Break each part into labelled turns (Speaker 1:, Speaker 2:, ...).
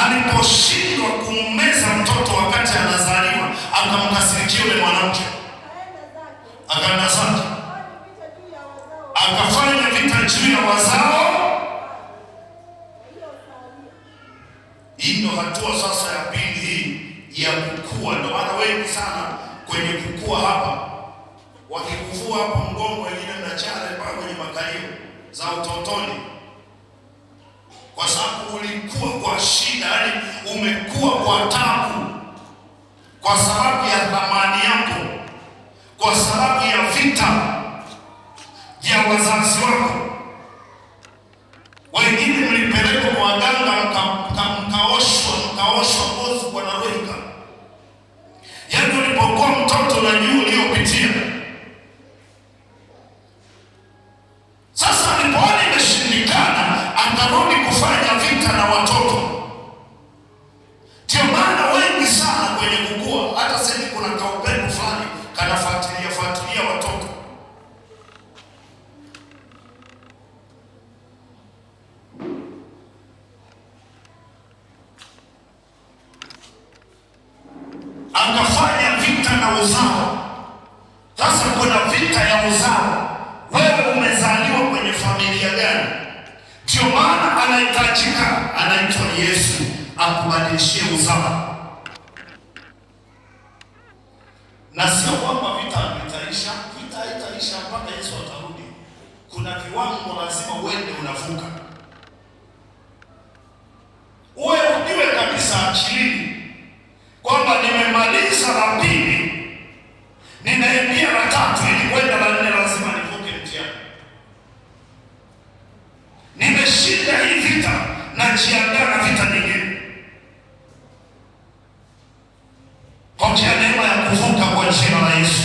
Speaker 1: aliposhindwa kummeza mtoto wakati anazaliwa, akamkasirikia yule mwanamke, akaenda zake, akafanya vita juu ya wazao. Hii ndio hatua sasa ya pili hii ya kukua. Ndio maana wengi sana kwenye kukua hapa, wakikuvua hapo mgongo, wengine mnachale mpaka kwenye makalio za utotoni, kwa sababu ulikuwa kwa shida, yaani umekuwa kwa tabu, kwa sababu ya thamani yako, kwa sababu ya vita vya wazazi wako. Wengine mlipelekwa kwa waganga, mkaoshwa ngozi kwa naroika. Yaani ulipokuwa mtoto na juu uliopitia. Sasa alipoona imeshindikana, akarudi kufanya vita na watoto. Ndio maana wengi sana kwenye kukua, hata sasa kuna kaupendo fulani kanafuatilia watoto. Akafanya vita na uzao. Sasa kuna vita ya uzao. Wewe umezaliwa kwenye familia gani? Ndio maana anahitajika, anaitwa Yesu, akubadilishie uzao. Na sio kwamba vita itaisha, vita haitaisha mpaka Yesu atarudi. Kuna viwango lazima uende unavuka. Uwe ukiwe kabisa akilini kwamba nimemaliza la pili, ninaingia la tatu, ili kwenda la nne lazima nivuke mtihani. Nimeshinda hii vita, najiandaa na vita nyingine. Pokea neema ya kuvuka kwa jina la Yesu.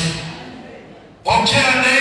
Speaker 1: Pokea neema